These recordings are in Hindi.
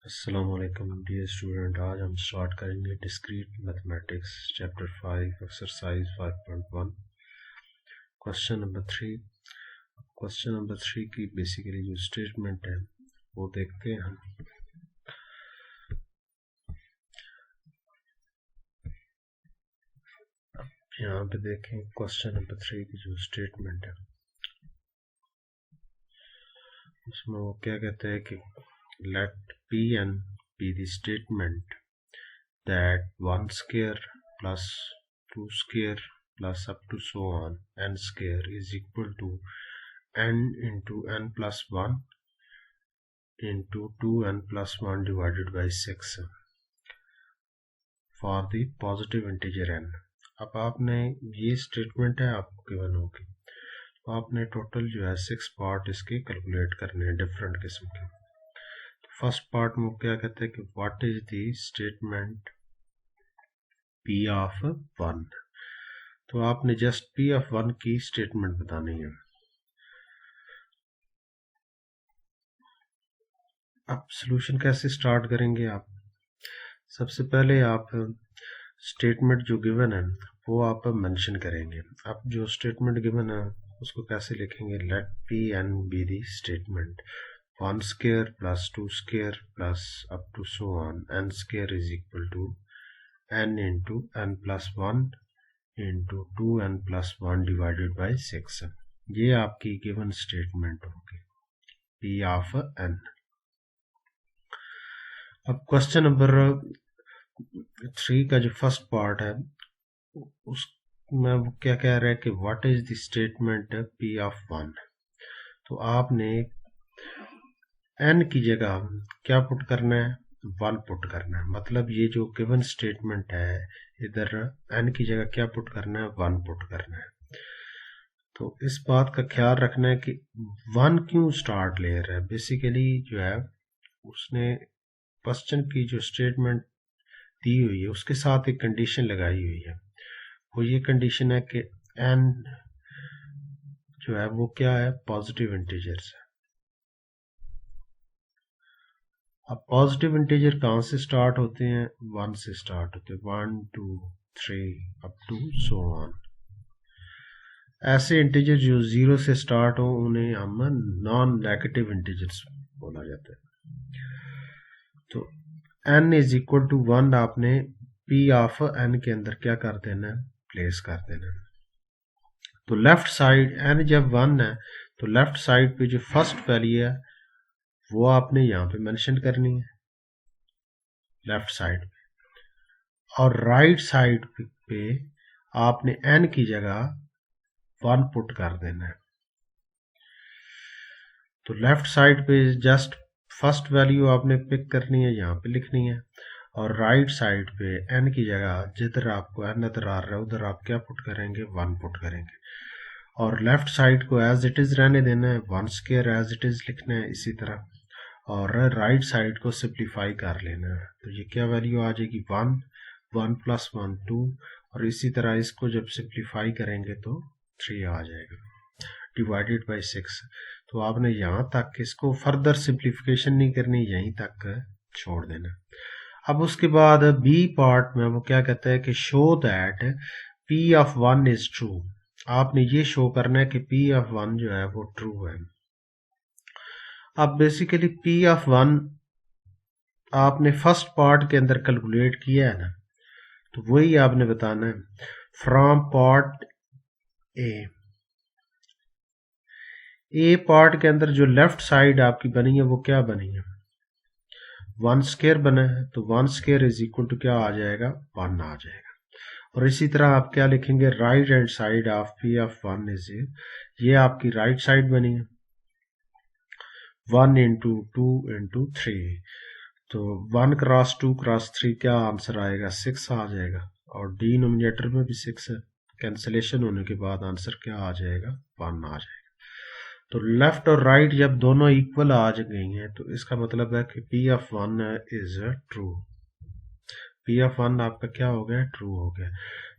अस्सलामुअलैकुम डियर स्टूडेंट। आज हम स्टार्ट करेंगे discrete mathematics chapter 5 exercise 5.1 question number 3। Question number 3 की बेसिकली जो स्टेटमेंट है वो देखते हैं हम। यहाँ पे देखें क्वेश्चन नंबर 3 की जो स्टेटमेंट है उसमें वो क्या कहते हैं कि let P N be the statement that 1 square plus 2 square plus up to so on n square is equal to n into n plus 1 into 2n plus 1 divided by 6 for the positive integer n। अब आपने ये स्टेटमेंट है आपको गिवन होगी, तो आपने टोटल जो है 6 पार्ट इसके कैलकुलेट करने हैं डिफरेंट किस्म के। फर्स्ट पार्ट में क्या कहते हैं कि what is the statement P of 1। तो आपने जस्ट P ऑफ 1 की स्टेटमेंट बतानी है। अब सॉल्यूशन कैसे स्टार्ट करेंगे आप? सबसे पहले आप स्टेटमेंट जो गिवन है वो आप मेंशन करेंगे। अब जो स्टेटमेंट गिवन है उसको कैसे लिखेंगे? Let P n be the statement 1 square plus 2 square plus up to so on n square is equal to n into n plus 1 into 2n plus 1 divided by 6। ये आपकी गिवन स्टेटमेंट होगी P ऑफ n। अब क्वेश्चन नंबर 3 का जो फर्स्ट पार्ट है उसमें वो क्या कह रहा है कि what is the statement P of 1। तो आपने n की जगह क्या पुट करना है? 1 पुट करना है। मतलब ये जो गिवन स्टेटमेंट है इधर n की जगह क्या पुट करना है? 1 पुट करना है। तो इस बात का ख्याल रखना है कि 1 क्यों स्टार्ट ले रहा है। बेसिकली जो है उसने क्वेश्चन की जो स्टेटमेंट दी हुई है उसके साथ एक कंडीशन लगाई हुई है। वो ये कंडीशन है कि n जो है वो क्या है? पॉजिटिव इंटीजर्स है। अब पॉजिटिव इंटीजर कहाँ से स्टार्ट होते हैं? 1 से स्टार्ट होते हैं। 1 2 3 अप टू सो ऑन। ऐसे इंटीजर जो 0 से स्टार्ट हो उन्हें हम नॉन नेगेटिव इंटीजर्स बोला जाता है। तो n इज इक्वल टू 1 आपने P ऑफ n के अंदर क्या कर देना है? प्लेस कर देना है। तो लेफ्ट साइड n जब 1 है तो लेफ्ट साइड पे जो फर्स्ट वैल्यू है वो आपने यहाँ पे मेंशन करनी है लेफ्ट साइड पे, और राइट साइड पे आपने n की जगह 1 पुट कर देना है। तो लेफ्ट साइड पे जस्ट फर्स्ट वैल्यू आपने पिक करनी है, यहाँ पे लिखनी है, और राइट साइड पे n की जगह जिधर आपको n नजर आ रहा है उधर आप क्या पुट करेंगे? 1 पुट करेंगे। और लेफ्ट साइड को एज इट इज रहने देना है, 1 स्क्वायर एज इट इज लिखना है इसी तरह, और राइट साइड को सिंप्लीफाई कर लेना है। तो ये क्या वैल्यू आ जाएगी? 1 1 प्लस 1 2, और इसी तरह इसको जब सिंप्लीफाई करेंगे तो 3 आ जाएगा डिवाइडेड बाई 6। तो आपने यहाँ तक इसको फर्दर सिंप्लीफिकेशन नहीं करनी, यहीं तक छोड़ देना। अब उसके बाद बी पार्ट में वो क्या कहता है कि show that P of 1 is true. आपने ये शो करना है कि P ऑफ 1 जो है वो ट्रू है। अब बेसिकली P ऑफ 1 आपने फर्स्ट पार्ट के अंदर कैलकुलेट किया है ना, तो वही आपने बताना है फ्रॉम पार्ट ए पार्ट के अंदर जो लेफ्ट साइड आपकी बनी है वो क्या बनी है? 1 स्क्वायर बना है। तो 1 स्क्वायर इज इक्वल टू क्या आ जाएगा? 1 आ जाएगा। और इसी तरह आप क्या लिखेंगे? Right hand side of P of 1 is, ये आपकी राइट साइड बनी है 1 इंटू 2 इंटू 3। तो 1 क्रॉस 2 क्रॉस 3 क्या आंसर आएगा? 6 आ जाएगा, और डिनोमिनेटर में भी 6 है। कैंसिलेशन होने के बाद आंसर क्या आ जाएगा? 1 आ जाएगा। तो लेफ्ट और राइट जब दोनों इक्वल आ गई हैं तो इसका मतलब है कि P of 1 is true. P of 1 आपका क्या हो गया? ट्रू हो गया।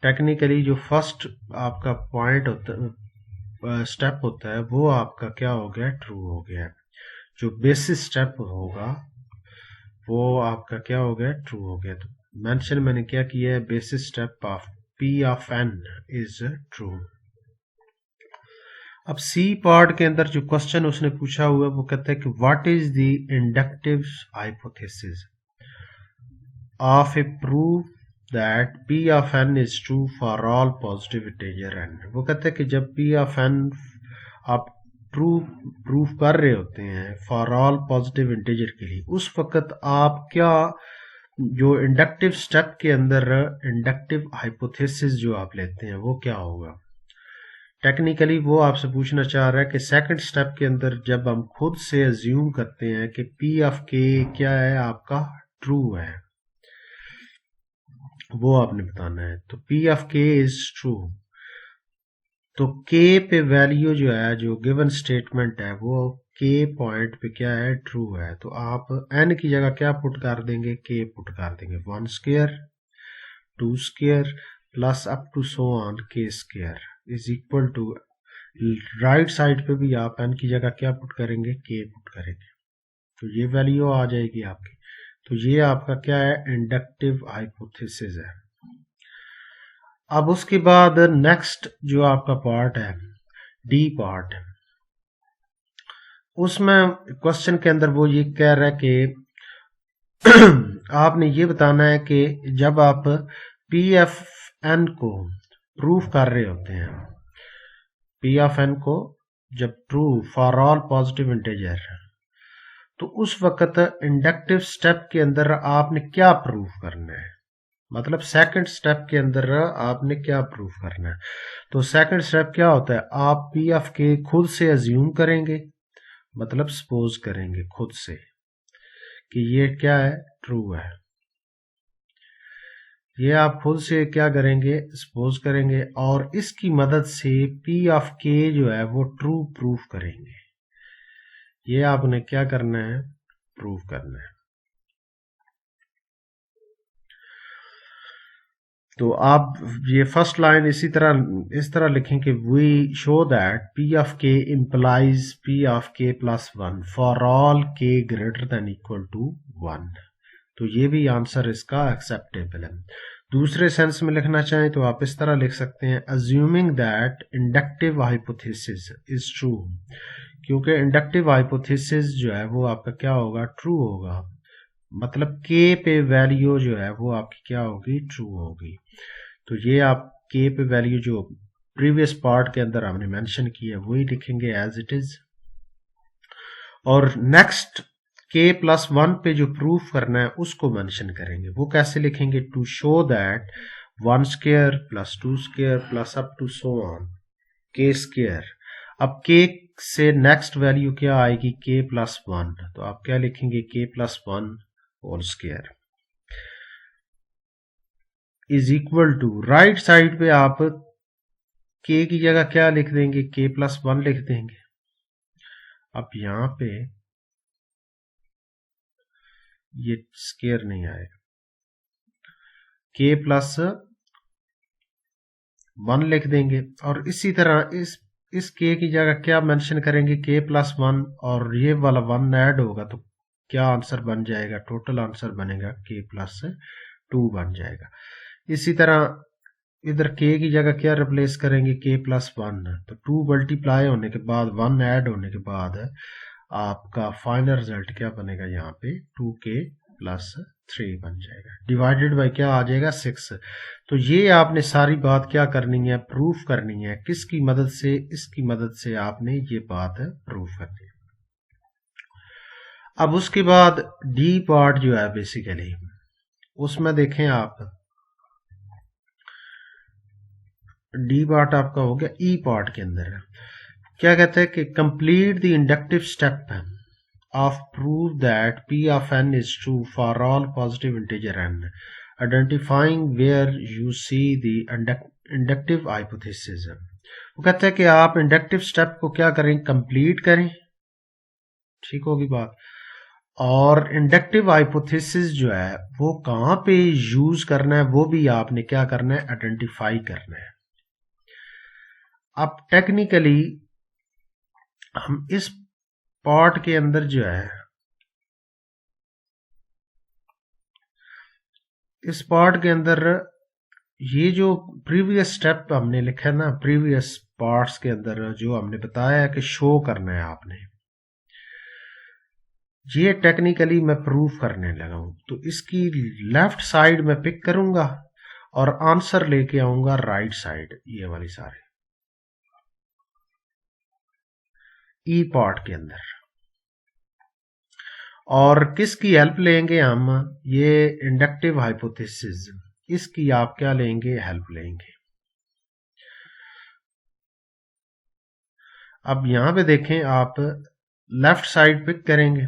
टेक्निकली जो फर्स्ट आपका पॉइंट होता है, स्टेप होता है, वो आपका क्या हो गया? ट्रू हो गया। जो बेसिस स्टेप होगा वो आपका क्या हो गया, ट्रू हो गया। तो मेंशन मैंने क्या किया है, basis step of P of n is true. अब सी पार्ट के अंदर जो क्वेश्चन उसने पूछा हुआ है वो कहता है कि what is the inductive hypothesis of A proof that P of n is true for all positive integer n। वो कहते हैं कि जब P of n आप प्रूफ कर रहे होते हैं फॉर ऑल पॉजिटिव इंटीजर के लिए, उस वक्त आप क्या जो इंडक्टिव स्टेप के अंदर इंडक्टिव हाइपोथेसिस जो आप लेते हैं वो क्या होगा। टेक्निकली वो आपसे पूछना चाह रहा है कि सेकंड स्टेप के अंदर जब हम खुद से अज्यूम करते हैं कि P of k क्या है आपका, ट्रू है, वो आपने बताना है। तो P of k is true, तो k पे वैल्यू जो है, जो गिवन स्टेटमेंट है वो k पॉइंट पे क्या है, ट्रू है। तो आप n की जगह क्या पुट कर देंगे, k पुट कर देंगे। 1 square 2 square plus up to so on k square is equal to, right side पे भी आप n की जगह क्या पुट करेंगे, k पुट करेंगे, तो ये वैल्यू आ जाएगी आपकी। तो ये आपका क्या है, इंडक्टिव हाइपोथेसिस है। अब उसके बाद नेक्स्ट जो आपका पार्ट है, डी पार्ट, उसमें क्वेश्चन के अंदर वो ये कह रहा है कि आपने ये बताना है कि जब आप P of n को प्रूफ कर रहे होते हैं, P of n को जब true for all positive integer, तो उस वक्त इंडक्टिव स्टेप के अंदर आपने क्या प्रूफ करना है, मतलब सेकंड स्टेप के अंदर आपने क्या प्रूफ करना है। तो सेकंड स्टेप क्या होता है, आप P of k खुद से अज्यूम करेंगे, मतलब सपोज करेंगे खुद से कि ये क्या है, ट्रू है। ये आप खुद से क्या करेंगे, सपोज करेंगे, और इसकी मदद से P of k जो है वो ट्रू प्रूफ करेंगे। ये आपने क्या करना है, प्रूफ करना है। तो आप ये फर्स्ट लाइन इस तरह लिखें कि we show that P of k implies P of k plus 1 for all k greater than equal to 1। तो ये भी आंसर इसका एक्सेप्टेबल है। दूसरे सेंस में लिखना चाहें तो आप इस तरह लिख सकते हैं, assuming that inductive hypothesis is true, क्योंकि इंडक्टिव हाइपोथेसिस जो है वो आपका क्या होगा, ट्रू होगा, मतलब k पे वैल्यू जो है वो आपकी क्या होगी, ट्रू होगी। तो ये आप k पे वैल्यू जो प्रीवियस पार्ट के अंदर हमने मेंशन की है वही लिखेंगे एज इट इज। और नेक्स्ट k प्लस 1 पे जो प्रूफ करना है उसको मेंशन करेंगे, वो कैसे लिखेंगे, to show that 1 square plus 2 square plus up to so on k square. अब k से नेक्स्ट वैल्यू क्या आएगी, k प्लस 1, तो आप क्या लिखेंगे, k plus 1 whole square is equal to, right side पे आप k की जगह क्या लिख देंगे, k प्लस 1 लिख देंगे। अब यहां पे ये स्क्वायर नहीं आएगा, k प्लस 1 लिख देंगे, और इसी तरह इस k की जगह क्या मेंशन करेंगे, k प्लस 1, और ये वाला 1 ऐड होगा तो क्या आंसर बन जाएगा, टोटल आंसर बनेगा k प्लस 2 बन जाएगा। इसी तरह इधर k की जगह क्या रिप्लेस करेंगे, k प्लस 1, तो 2 मल्टीप्लाई होने के बाद 1 ऐड होने के बाद आपका फाइनल रिजल्ट क्या बनेगा, यहाँ पे 2k प्लस 3 बन जाएगा, डिवाइडेड बाय क्या आ जाएगा, 6। तो ये आपने सारी बात क्या करनी है, प्रूफ करनी है, किसकी मदद से, इसकी मदद से आपने ये बात प्रूफ करनी है। अब उसके बाद डी पार्ट जो है बेसिकली उसमें देखें आप, डी पार्ट आपका हो गया। ई पार्ट के अंदर क्या कहते हैं कि complete the inductive step of prove that P of n is true for all positive integer n, identifying where you see the inductive hypothesis। वो कहते हैं कि आप इंडक्टिव स्टेप को क्या करें, कंप्लीट करें, ठीक होगी बात, और इंडक्टिव हाइपोथेसिस जो है वो कहां पे यूज करना है वो भी आपने क्या करना है, आइडेंटिफाई करना है। अब टेक्निकली हम इस पार्ट के अंदर जो है इस पार्ट के अंदर ये जो प्रीवियस स्टेप हमने लिखा है ना, प्रीवियस पार्ट्स के अंदर जो हमने बताया है कि शो करना है आपने, ये टेक्निकली मैं प्रूफ करने लगा हूं। तो इसकी लेफ्ट साइड में पिक करूंगा और आंसर लेके आऊंगा राइट साइड, ये वाली सारे ई पार्ट के अंदर। और किसकी हेल्प लेंगे हम, ये इंडक्टिव हाइपोथेसिस, इसकी आप क्या लेंगे, हेल्प लेंगे। अब यहां पे देखें, आप लेफ्ट साइड पिक करेंगे।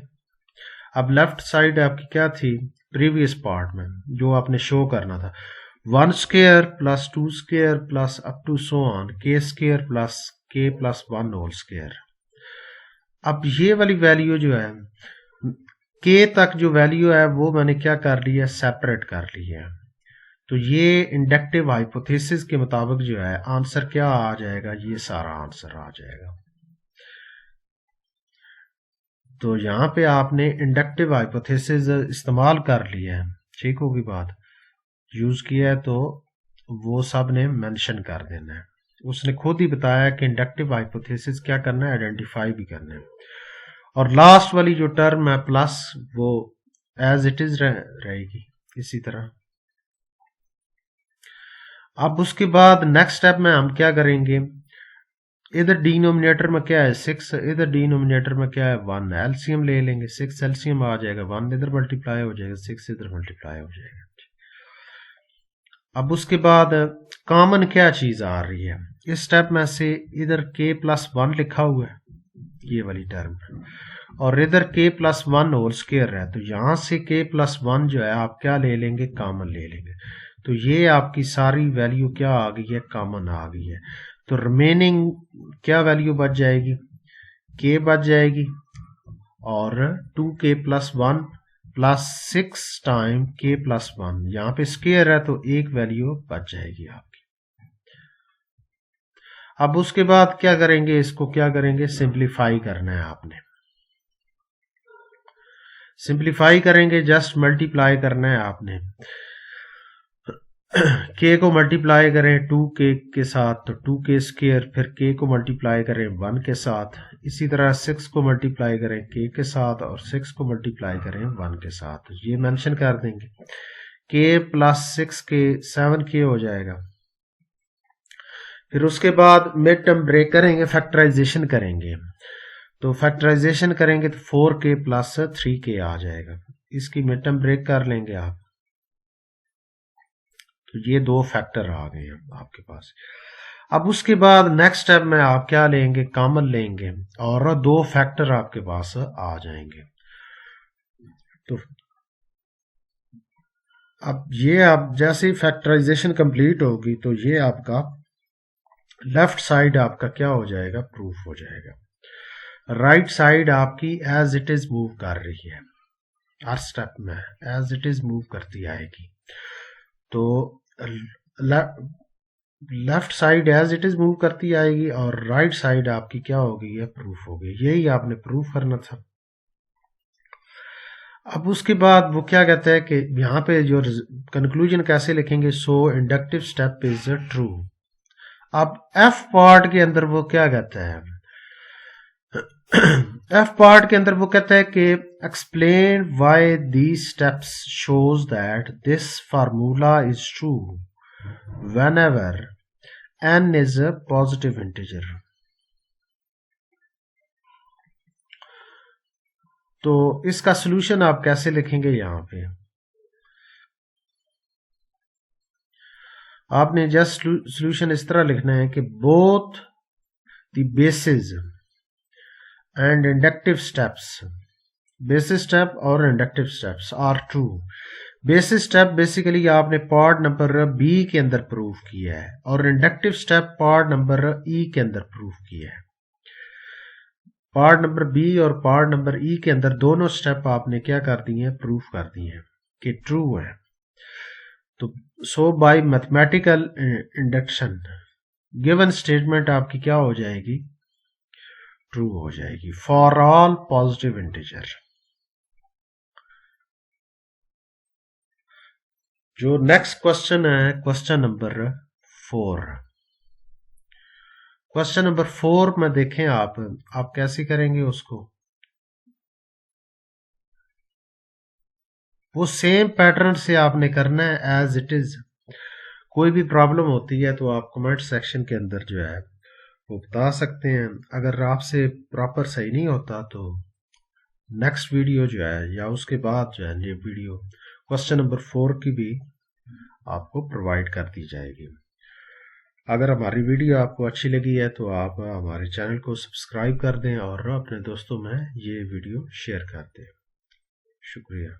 अब लेफ्ट साइड आपकी क्या थी, प्रीवियस पार्ट में जो आपने शो करना था, 1 square plus 2 square plus up to so on k square plus k plus 1 whole square. अब ये वाली वैल्यू जो है, के तक जो वैल्यू है वो मैंने क्या कर लिया, सेपरेट कर लिया। तो ये इंडक्टिव हाइपोथेसिस के मुताबिक जो है आंसर क्या आ जाएगा, ये सारा आंसर आ जाएगा। तो यहाँ पे आपने इंडक्टिव हाइपोथेसिस इस्तेमाल कर लिया है, ठीक होगी बात, यूज किया है तो वो सब ने मेंशन कर देना है। उसने खुद ही बताया कि इंडक्टिव हाइपोथेसिस क्या करना है, आइडेंटिफाई भी करना है। और लास्ट वाली जो टर्म है प्लस, वो एज इट इज रहेगी इसी तरह। अब उसके बाद नेक्स्ट स्टेप में हम क्या करेंगे, इधर डिनोमिनेटर में क्या है 6, इधर डिनोमिनेटर में क्या है 1, एलसीएम ले लेंगे, 6 एलसीएम आ जाएगा, 1 इधर मल्टीप्लाई हो जाएगा, 6 इधर मल्टीप्लाई हो जाएगा। अब उसके बाद कॉमन क्या चीज आ रही है, इस स्टेप में से इधर k प्लस 1 लिखा हुआ है, ये वाली टर्म, और इधर k प्लस 1 होल स्क्वायर है, तो यहां से k प्लस 1 जो है आप क्या ले लेंगे, कॉमन ले लेंगे। तो ये आपकी सारी वैल्यू क्या आ गई है, कॉमन आ गई है। तो रिमेनिंग क्या वैल्यू बच जाएगी, k बच जाएगी, और 2k plus 1 plus 6 time k plus 1, यहां पे स्क्वायर है तो एक वैल्यू बच जाएगी आपकी। अब उसके बाद क्या करेंगे, इसको क्या करेंगे, सिंप्लीफाई करना है आपने। सिंप्लीफाई करेंगे, जस्ट मल्टीप्लाई करना है आपने। k को मल्टीप्लाई करें 2k के साथ तो 2k स्क्वायर, फिर k को मल्टीप्लाई करें 1 के साथ, इसी तरह 6 को मल्टीप्लाई करें k के साथ, और 6 को मल्टीप्लाई करें 1 के साथ, ये मेंशन कर देंगे। k प्लस 6k 7k हो जाएगा। फिर उसके बाद मिड टर्म ब्रेक करेंगे, फैक्टराइजेशन करेंगे, तो फैक्टराइजेशन करेंगे तो 4k प्लस 3k आ जाएगा। इसकी मिड टर्म ब्रेक कर लेंगे आप, तो ये दो फैक्टर आ गए हैं आपके पास। अब उसके बाद नेक्स्ट स्टेप में आप क्या लेंगे, कॉमन लेंगे, और दो फैक्टर आपके पास आ जाएंगे। तो अब ये आप जैसे ही फैक्टराइजेशन कंप्लीट होगी तो ये आपका लेफ्ट साइड आपका क्या हो जाएगा, प्रूफ हो जाएगा। राइट साइड आपकी एज इट इज मूव कर रही है, हर स्टेप में एज इट इज मूव करती आएगी। तो left side as it is move करती आएगी, और राइट साइड आपकी क्या होगी, ये प्रूफ होगी। यही आपने प्रूफ करना था। अब उसके बाद वो क्या कहता है कि यहाँ पे जो कंक्लूजन कैसे लिखेंगे, सो इंडक्टिव स्टेप इज ट्रू। अब एफ पार्ट के अंदर वो क्या कहता है, एफ पार्ट के अंदर वो कहता है कि explain why these steps shows that this formula is true whenever n is a positive integer। तो इसका सॉल्यूशन आप कैसे लिखेंगे, यहां पे आपने जस्ट सॉल्यूशन इस तरह लिखना है कि both the basis and inductive steps, basis step और inductive steps are true. Basis step basically आपने पार्ट नंबर बी के अंदर प्रूव किया है, और inductive step part number E के अंदर प्रूव किया है। पार्ट नंबर बी और पार्ट नंबर ई के अंदर दोनों स्टेप आपने क्या कर दिए हैं, प्रूफ कर दिए हैं कि ट्रू है। तो so by mathematical induction given statement आपकी क्या हो जाएगी, ट्रू हो जाएगी फॉर ऑल पॉजिटिव इंटीजर। जो नेक्स्ट क्वेश्चन है क्वेश्चन नंबर 4। क्वेश्चन नंबर 4 में देखें आप कैसे करेंगे उसको। वो सेम पैटर्न से आपने करना है एज इट इज। कोई भी प्रॉब्लम होती है तो आप कमेंट सेक्शन के अंदर जो है वो बता सकते हैं। अगर आपसे प्रॉपर सही नहीं होता तो नेक्स्ट वीडियो जो है या उसके बाद जो है ये वीडियो क्वेश्चन नंबर 4 की भी आपको प्रोवाइड कर दी जाएगी। अगर हमारी वीडियो आपको अच्छी लगी है तो आप हमारे चैनल को सब्सक्राइब कर दें और अपने दोस्तों में ये वीडियो शेयर कर दें। शुक्रिया।